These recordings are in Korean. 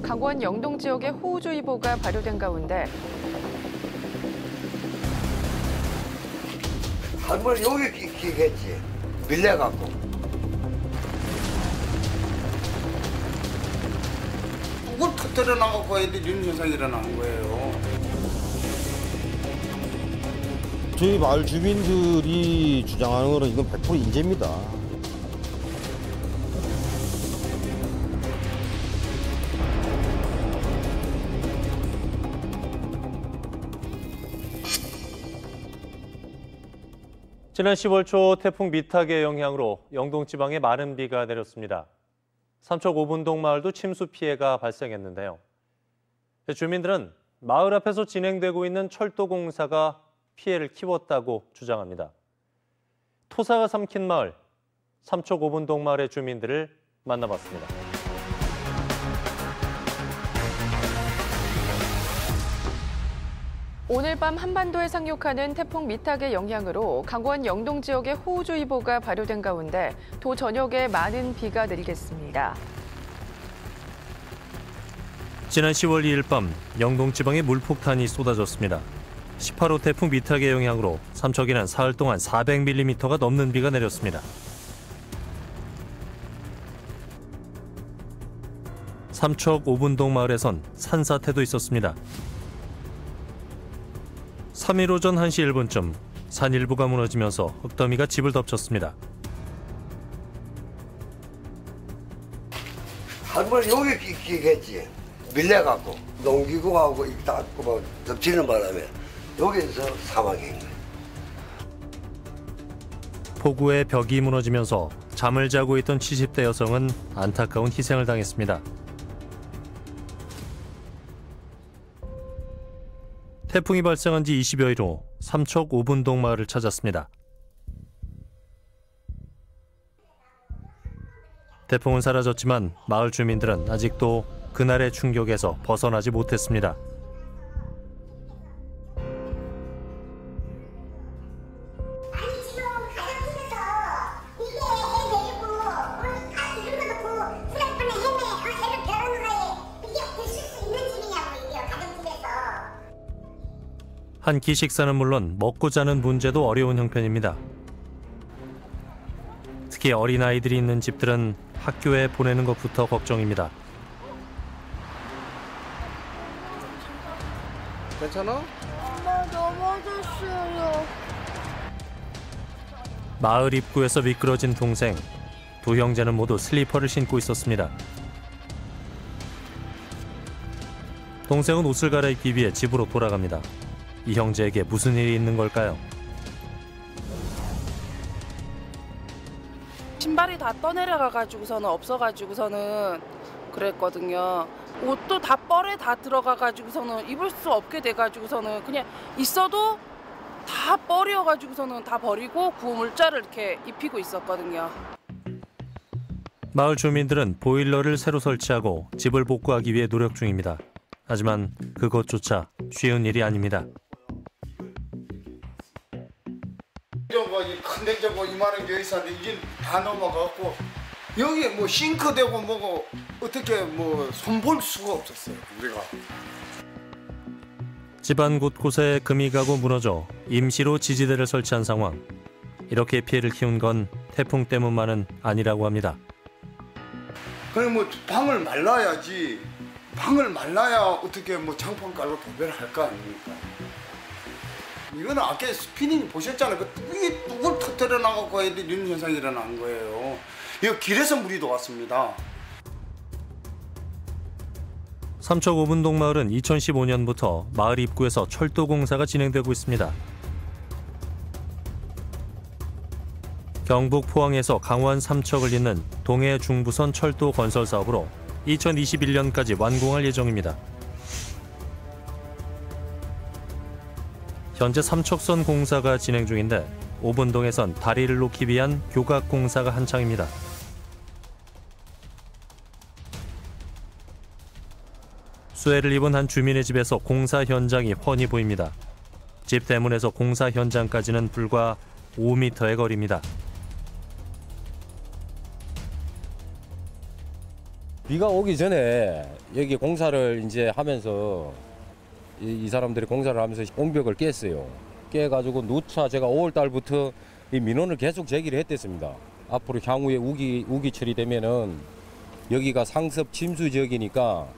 강원 영동 지역에 호우주의보가 발효된 가운데 한 번 여기 끼겠지. 밀려갖고. 그걸 터뜨려 나가고 애들이 이런 현상이 일어나는 거예요. 저희 마을 주민들이 주장하는 거는 이건 100% 인재입니다. 지난 10월 초 태풍 미탁의 영향으로 영동 지방에 많은 비가 내렸습니다. 삼척 오분동 마을도 침수 피해가 발생했는데요. 주민들은 마을 앞에서 진행되고 있는 철도 공사가 피해를 키웠다고 주장합니다. 토사가 삼킨 마을, 삼척 오분동 마을의 주민들을 만나봤습니다. 오늘 밤 한반도에 상륙하는 태풍 미탁의 영향으로 강원 영동 지역에 호우주의보가 발효된 가운데 도 전역에 많은 비가 내리겠습니다. 지난 10월 2일 밤 영동 지방에 물폭탄이 쏟아졌습니다. 18호 태풍 미탁의 영향으로 삼척에는 사흘 동안 400mm가 넘는 비가 내렸습니다. 삼척 오분동 마을에선 산사태도 있었습니다. 3일 오전 1시 1분쯤 산 일부가 무너지면서 흙더미가 집을 덮쳤습니다. 한 번 여기 끼겠지. 밀려갖고. 농기구하고 딱 덮치는 바람에 여기서 사망한 거예요. 폭우에 벽이 무너지면서 잠을 자고 있던 70대 여성은 안타까운 희생을 당했습니다. 태풍이 발생한 지 20여일 후 삼척 오분동 마을을 찾았습니다. 태풍은 사라졌지만 마을 주민들은 아직도 그날의 충격에서 벗어나지 못했습니다. 한 끼 식사는 물론 먹고 자는 문제도 어려운 형편입니다. 특히 어린아이들이 있는 집들은 학교에 보내는 것부터 걱정입니다. 괜찮아? 엄마 넘어졌어요. 마을 입구에서 미끄러진 동생. 두 형제는 모두 슬리퍼를 신고 있었습니다. 동생은 옷을 갈아입기 위해 집으로 돌아갑니다. 이 형제에게 무슨 일이 있는 걸까요? 신발이 다 떠내려가가지고서는 없어가지고서는 그랬거든요. 옷도 다 뻘에 다 들어가가지고서는 입을 수 없게 돼가지고서는 그냥 있어도 다 뻘이어가지고서는 다 버리고 구호물자를 이렇게 입히고 있었거든요. 마을 주민들은 보일러를 새로 설치하고 집을 복구하기 위해 노력 중입니다. 하지만 그것조차 쉬운 일이 아닙니다. 큰 냉장고 이만한 게 있었는데 이게 다 넘어갔고 여기에 뭐 싱크대고 뭐고 어떻게 뭐 손볼 수가 없었어요 우리가. 집안 곳곳에 금이 가고 무너져 임시로 지지대를 설치한 상황. 이렇게 피해를 키운 건 태풍 때문만은 아니라고 합니다. 그럼 뭐 방을 말라야지. 방을 말라야 어떻게 뭐 장판깔로 도배를 할 거 아닙니까? 이거는 아까 스피닝 보셨잖아요. 이게 뚝을 터뜨려 나가고 애들이 이런 현상이 일어난 거예요. 이거 길에서 물이 들어왔습니다. 삼척 오분동 마을은 2015년부터 마을 입구에서 철도 공사가 진행되고 있습니다. 경북 포항에서 강원 삼척을 잇는 동해 중부선 철도 건설 사업으로 2021년까지 완공할 예정입니다. 현재 삼척선 공사가 진행 중인데 오분동에선 다리를 놓기 위한 교각 공사가 한창입니다. 수해를 입은 한 주민의 집에서 공사 현장이 훤히 보입니다. 집 대문에서 공사 현장까지는 불과 5m의 거리입니다. 비가 오기 전에 여기 공사를 이제 하면서 이 사람들이 공사를 하면서 옹벽을 깼어요. 깨가지고 누차 제가 5월 달부터 이 민원을 계속 제기를 했댔습니다. 앞으로 향후에 우기 처리되면은 여기가 상습 침수 지역이니까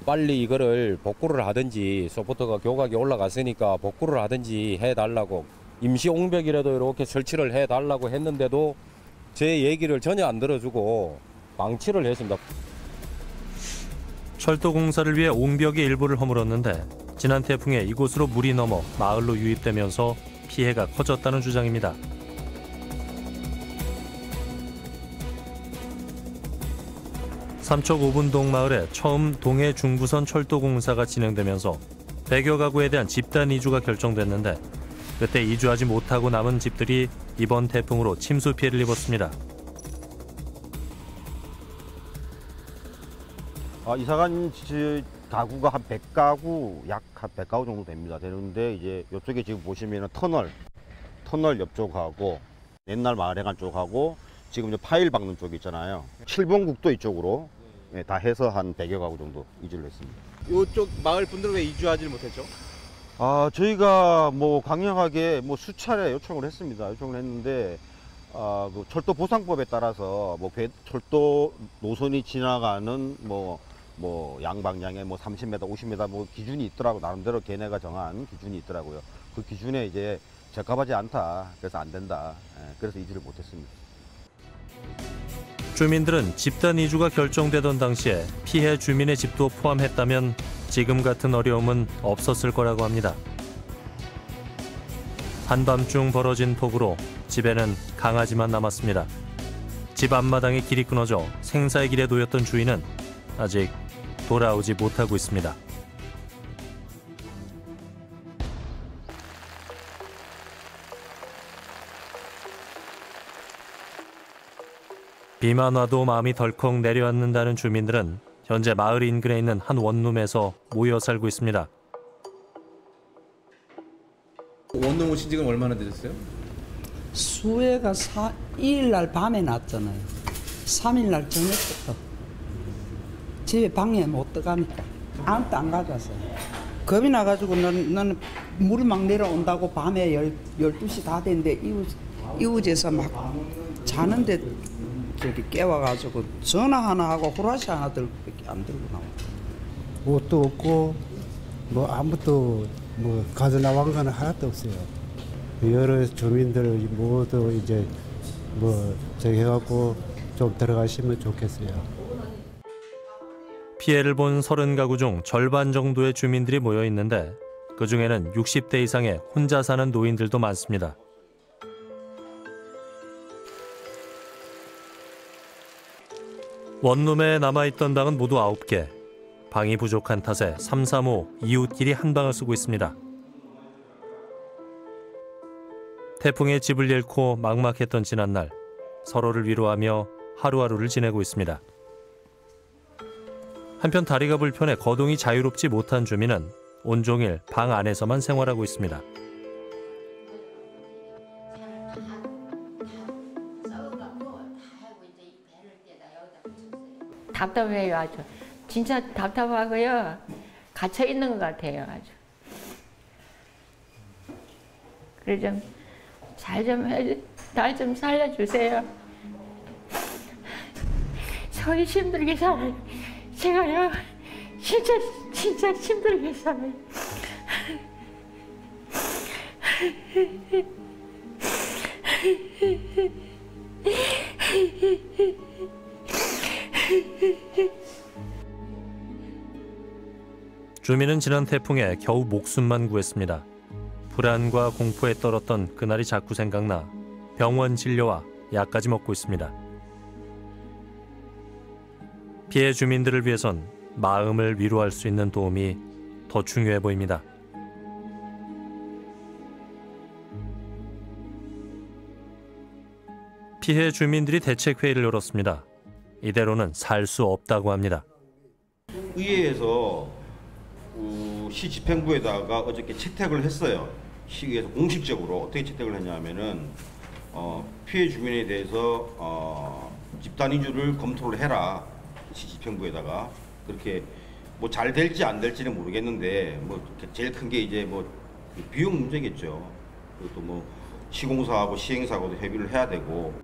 빨리 이거를 복구를 하든지 소프트가 교각이 올라갔으니까 복구를 하든지 해달라고 임시 옹벽이라도 이렇게 설치를 해달라고 했는데도 제 얘기를 전혀 안 들어주고 방치를 했습니다. 철도 공사를 위해 옹벽의 일부를 허물었는데 지난 태풍에 이곳으로 물이 넘어 마을로 유입되면서 피해가 커졌다는 주장입니다. 삼척 5분동 마을에 처음 동해 중부선 철도 공사가 진행되면서 100여 가구에 대한 집단 이주가 결정됐는데 그때 이주하지 못하고 남은 집들이 이번 태풍으로 침수 피해를 입었습니다. 이사간 가구가 한 100가구, 약 한 100가구 정도 됩니다. 되는데 이제 이쪽에 지금 보시면은 터널 옆쪽하고 옛날 마을회관 쪽하고 지금 이제 파일 박는 쪽 있잖아요. 7번 국도 이쪽으로 다 해서 한 100여 가구 정도 이주를 했습니다. 이쪽 마을 분들은 왜 이주하지 못했죠? 저희가 뭐 강력하게 뭐 수차례 요청을 했습니다. 요청을 했는데 그 철도 보상법에 따라서 뭐 철도 노선이 지나가는 뭐 양방향에 뭐 30m, 50m 뭐 기준이 있더라고. 나름대로 걔네가 정한 기준이 있더라고요. 그 기준에 이제 적합하지 않다. 그래서 안 된다. 그래서 이주를 못했습니다. 주민들은 집단 이주가 결정되던 당시에 피해 주민의 집도 포함했다면 지금 같은 어려움은 없었을 거라고 합니다. 한밤중 벌어진 폭우로 집에는 강아지만 남았습니다. 집 앞마당에 길이 끊어져 생사의 길에 놓였던 주인은 아직 돌아오지 못하고 있습니다. 비만 와도 마음이 덜컥 내려앉는다는 주민들은 현재 마을 인근에 있는 한 원룸에서 모여 살고 있습니다. 원룸 오신 지가 얼마나 되셨어요? 수해가 2일 날 밤에 났잖아요. 3일 날 저녁부터 집에 방에 못 들어가니까 아무것도 안 가져왔어요. 겁이 나가지고 너는 물이 막 내려온다고 밤에 12시 다 됐는데 이웃에서 막 자는데 저기 깨워가지고 전화 하나 하고 후라시 하나 들고밖에 안 들고 나오고. 옷도 없고 뭐 아무것도 뭐 가져 나간 건 하나도 없어요. 여러 주민들 모두 이제 뭐 저기 해갖고 좀 들어가시면 좋겠어요. 피해를 본 30가구 중 절반 정도의 주민들이 모여 있는데 그중에는 60대 이상의 혼자 사는 노인들도 많습니다. 원룸에 남아있던 방은 모두 9개. 방이 부족한 탓에 3, 3, 5 이웃끼리 한 방을 쓰고 있습니다. 태풍에 집을 잃고 막막했던 지난날 서로를 위로하며 하루하루를 지내고 있습니다. 한편 다리가 불편해 거동이 자유롭지 못한 주민은 온종일 방 안에서만 생활하고 있습니다. 답답해요, 아주. 진짜 답답하고요. 갇혀 있는 것 같아요, 아주. 그래 좀 잘 좀 날 좀 살려주세요. 저희 힘들게 살아요. 제가요, 진짜 힘들게 살아요. 주민은 지난 태풍에 겨우 목숨만 구했습니다. 불안과 공포에 떨었던 그날이 자꾸 생각나 병원 진료와 약까지 먹고 있습니다. 피해 주민들을 위해선 마음을 위로할 수 있는 도움이 더 중요해 보입니다. 피해 주민들이 대책회의를 열었습니다. 이대로는 살 수 없다고 합니다. 의회에서 시 집행부에다가 어저께 채택을 했어요. 시에서 공식적으로 어떻게 채택을 했냐면은 피해 주민에 대해서 집단 이주를 검토를 해라. 지지평부에다가 그렇게 뭐 잘 될지 안 될지는 모르겠는데 뭐 제일 큰 게 이제 뭐 비용 문제겠죠. 그것도 뭐 시공사하고 시행사하고도 협의를 해야 되고.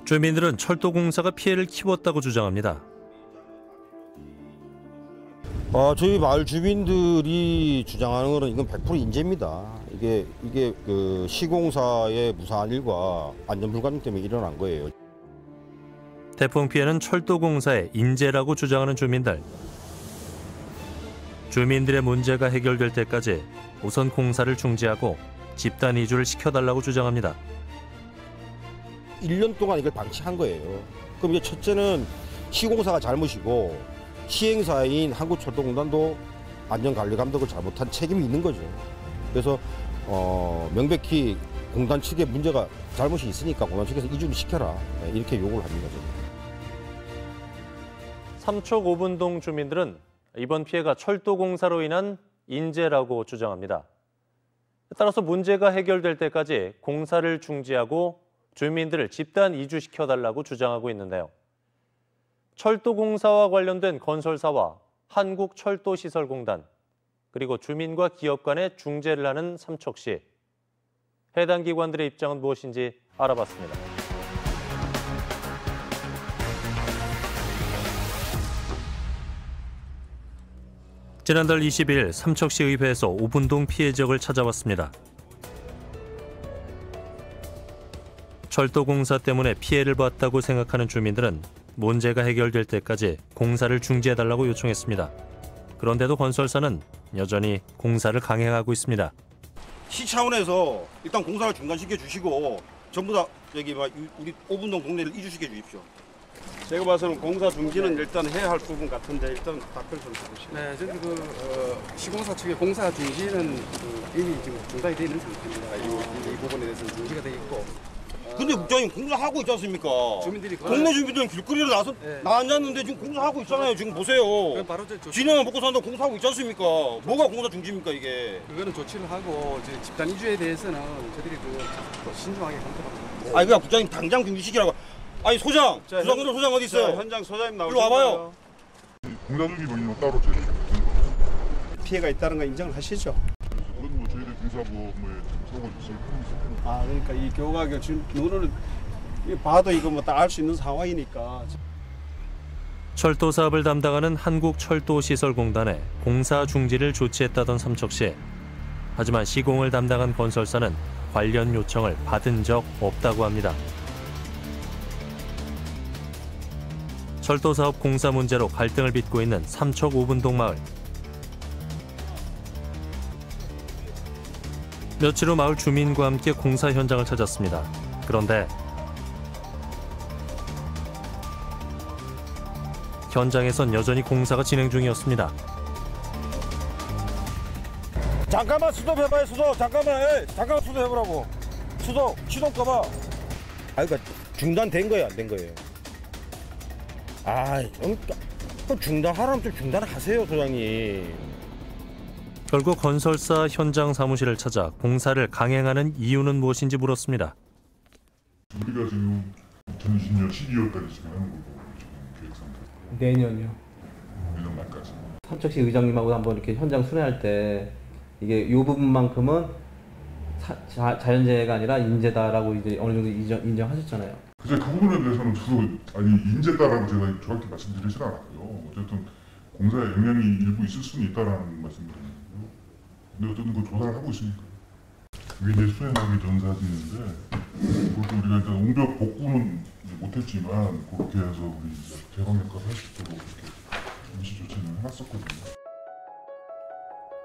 주민들은 철도공사가 피해를 키웠다고 주장합니다. 저희 마을 주민들이 주장하는 것은 이건 100% 인재입니다. 이게 그 시공사의 무사한 일과 안전 불가능 때문에 일어난 거예요. 태풍 피해는 철도공사의 인재라고 주장하는 주민들. 주민들의 문제가 해결될 때까지 우선 공사를 중지하고 집단 이주를 시켜달라고 주장합니다. 1년 동안 이걸 방치한 거예요. 그럼 이제 첫째는 시공사가 잘못이고 시행사인 한국철도공단도 안전관리 감독을 잘못한 책임이 있는 거죠. 그래서 명백히 공단 측의 문제가 잘못이 있으니까 공단 측에서 이주를 시켜라 이렇게 요구를 합니다. 삼척 5분동 주민들은 이번 피해가 철도공사로 인한 인재라고 주장합니다. 따라서 문제가 해결될 때까지 공사를 중지하고 주민들을 집단 이주시켜달라고 주장하고 있는데요. 철도공사와 관련된 건설사와 한국철도시설공단, 그리고 주민과 기업 간의 중재를 하는 삼척시. 해당 기관들의 입장은 무엇인지 알아봤습니다. 지난달 20일 삼척시 의회에서 5분동 피해 지역을 찾아왔습니다. 철도공사 때문에 피해를 봤다고 생각하는 주민들은 문제가 해결될 때까지 공사를 중지해달라고 요청했습니다. 그런데도 건설사는 여전히 공사를 강행하고 있습니다. 시 차원에서 일단 공사를 중단시켜 주시고 전부 다 여기 우리 5분동 동네를 이주시켜 주십시오. 제가 봐서는 공사 중지는 일단 해야 할 부분 같은데 일단 답변 좀 해주시죠. 네, 저기 시공사 측의 공사 중지는 이미 지금 중단이 되어 있는 상태입니다. 이 부분에 대해서는 중지가 되어 있고. 근데 국장님 공사하고 있지 않습니까? 주민들이 동네 주민들은 길거리로 나앉았는데 지금 공사하고 있잖아요. 지금 보세요. 바로 지네만 먹고 산다고 공사하고 있지 않습니까? 뭐가 공사 중지입니까 이게? 그거는 조치를 하고 이제 집단 이주에 대해서는 저희들이 신중하게 검토합니다. 아니 그냥 국장님 당장 중지시키라고. 아니 소장, 부산건설 소장 어디 있어요? 현장 소장님 나오시죠. 일로 와봐요. 공사 중지 명령은 따로 저희 피해가 있다는 거 인정을 하시죠? 그건 뭐 저희들 공사부에 서고 있을 뿐이죠. 아 그러니까 이 교각을 지금 눈으로 봐도 이거 뭐 다 알 수 있는 상황이니까. 철도 사업을 담당하는 한국철도시설공단에 공사 중지를 조치했다던 삼척시. 하지만 시공을 담당한 건설사는 관련 요청을 받은 적 없다고 합니다. 철도 사업 공사 문제로 갈등을 빚고 있는 삼척 5분동 마을. 며칠 후 마을 주민과 함께 공사 현장을 찾았습니다. 그런데 현장에선 여전히 공사가 진행 중이었습니다. 잠깐만 수도해봐요. 수도 잠깐만. 잠깐만 수도해보라고. 수도 시동 꺼봐. 그러니까 중단된 거예요, 안 된 거예요? 중단하라면 좀 중단을 하세요, 소장님. 결국 건설사 현장 사무실을 찾아 공사를 강행하는 이유는 무엇인지 물었습니다. 우리가 지금 2020년 12월까지 지금 하는 거고 지금 계획 상태. 내년요. 내년 말까지. 삼척시 의장님하고 한번 이렇게 현장 수행할 때 이게 이 부분만큼은 자연재해가 아니라 인재다라고 이제 어느 정도 인정하셨잖아요. 그래서 그 부분에 대해서는 저도 인재다라고 제가 정확히 말씀드리진 않았고요. 어쨌든 공사에 영향이 일부 있을 수는 있다라는 말씀드리는 거고요. 근데 어쨌든 그 조사를 하고 있으니까. 그게 이제 수행하기 전 사진인데 그것도 우리가 일단 옹벽 복구는 못했지만 그렇게 해서 우리 개방 역할을 할 수 있도록 이렇게 임시 조치는 해놨었거든요.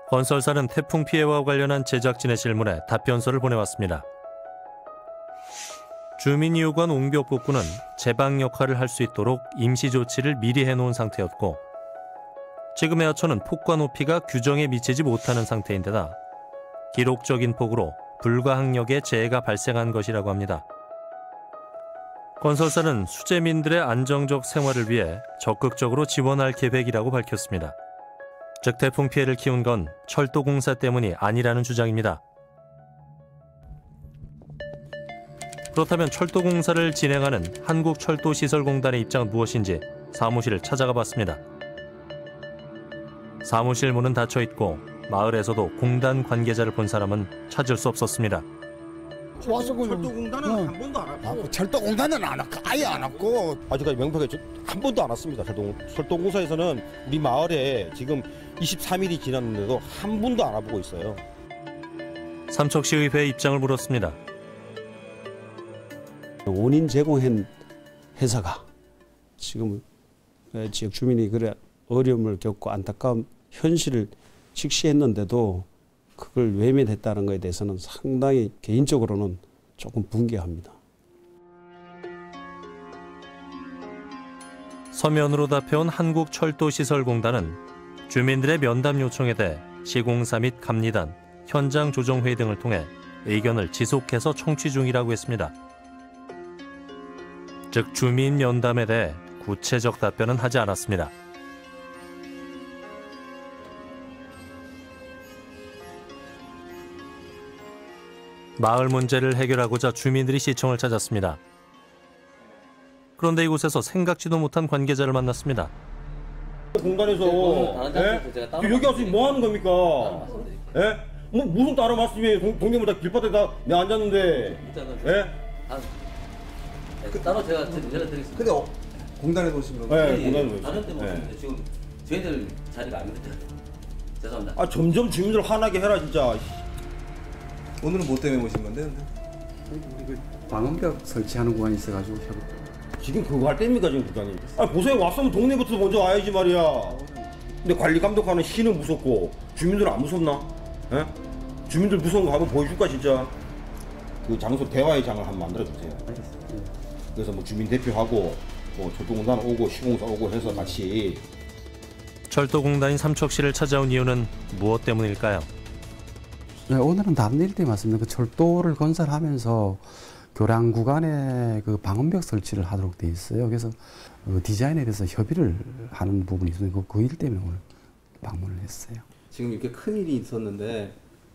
건설사는 태풍 피해와 관련한 제작진의 질문에 답변서를 보내왔습니다. 주민이요구한 옹벽 복구는 제방 역할을 할 수 있도록 임시 조치를 미리 해놓은 상태였고 지금의 하천은 폭과 높이가 규정에 미치지 못하는 상태인데다 기록적인 폭우로 불가항력의 재해가 발생한 것이라고 합니다. 건설사는 수재민들의 안정적 생활을 위해 적극적으로 지원할 계획이라고 밝혔습니다. 즉 태풍 피해를 키운 건 철도공사 때문이 아니라는 주장입니다. 그렇다면 철도공사를 진행하는 한국철도시설공단의 입장은 무엇인지 사무실을 찾아가 봤습니다. 사무실 문은 닫혀 있고 마을에서도 공단 관계자를 본 사람은 찾을 수 없었습니다. 와서 철도공단은 한 번도 안 왔고. 철도공단은 안 왔고 아예 안 왔고. 아직까지 명백하게 한 번도 안 왔습니다. 철도공사에서는 우리 마을에 지금 23일이 지났는데도 한 분도 안 와보고 있어요. 삼척시의회의 입장을 물었습니다. 원인 제공한 회사가 지금 지역 주민이 그래 어려움을 겪고 안타까운 현실을 직시했는데도 그걸 외면했다는 것에 대해서는 상당히 개인적으로는 조금 분개합니다. 서면으로 답해온 한국철도시설공단은 주민들의 면담 요청에 대해 시공사 및 감리단, 현장 조정회의 등을 통해 의견을 지속해서 청취 중이라고 했습니다. 즉 주민 면담에 대해 구체적 답변은 하지 않았습니다. 마을 문제를 해결하고자 주민들이 시청을 찾았습니다. 그런데 이곳에서 생각지도 못한 관계자를 만났습니다. 공단에서 여기 와서 뭐 하는 겁니까? 예? 뭐 무슨 따로 말씀이에요? 동네물 다 길바닥에 다 내가 앉았는데. 따로 제가 드리겠습니다. 근데 공단에 오시면 네, 공단에 오시면. 다른 때 모시는데 지금 저희들 자리가 아닙니다. 죄송합니다. 점점 주민들 화나게 해라 진짜. 오늘은 뭐 때문에 오신 건데? 우리 그 방음벽 설치하는 구간이 있어가지고 지금 그거 할 때입니까 지금 부장님? 보세요, 왔으면 동네부터 먼저 와야지 말이야. 근데 관리 감독하는 시는 무섭고 주민들은 안 무섭나? 에? 주민들 무서운 거 한번 보여줄까 진짜? 그 장소 대화의 장을 한번 만들어 주세요. 그래서 뭐 주민 대표하고 뭐 철도공단 오고 시공사 오고 해서 같이. 철도공단인 삼척시를 찾아온 이유는 무엇 때문일까요? 네, 오늘은 다른 일 때문에 왔습니다. 그 철도를 건설하면서 교량 구간에 그 방음벽 설치를 하도록 돼 있어요. 그래서 그 디자인에 대해서 협의를 하는 부분이 있어요. 그 일 때문에 오늘 방문을 했어요. 지금 이렇게 큰 일이 있었는데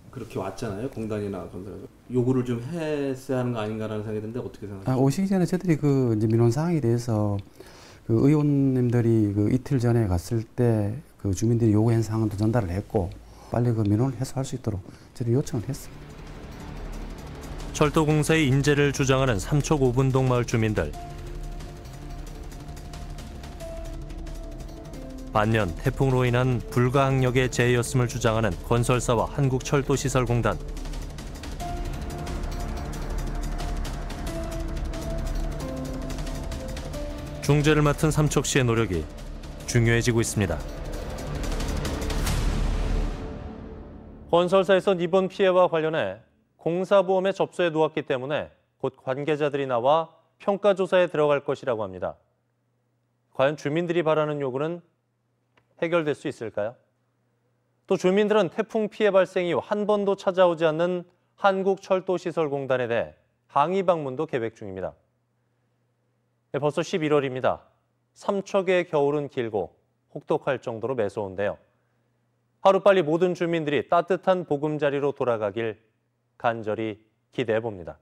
그렇게 왔잖아요. 공단이나 건설에서 요구를 좀 했어야 하는 거 아닌가라는 생각이 드는데 어떻게 생각하세요? 오시기 전에 저희들이 그 이제 민원 사항에 대해서 그 의원님들이 그 이틀 전에 갔을 때 그 주민들이 요구한 사항도 전달을 했고 빨리 그 민원을 해소할 수 있도록 저희들이 요청을 했습니다. 철도공사의 인재를 주장하는 삼척 5분동 마을 주민들. 반면 태풍으로 인한 불가항력의 재해였음을 주장하는 건설사와 한국철도시설공단. 중재를 맡은 삼척시의 노력이 중요해지고 있습니다. 건설사에선 이번 피해와 관련해 공사보험에 접수해 놓았기 때문에 곧 관계자들이 나와 평가조사에 들어갈 것이라고 합니다. 과연 주민들이 바라는 요구는 해결될 수 있을까요? 또 주민들은 태풍 피해 발생 이후 한 번도 찾아오지 않는 한국철도시설공단에 대해 항의 방문도 계획 중입니다. 벌써 11월입니다. 삼척의 겨울은 길고 혹독할 정도로 매서운데요. 하루빨리 모든 주민들이 따뜻한 보금자리로 돌아가길 간절히 기대해 봅니다.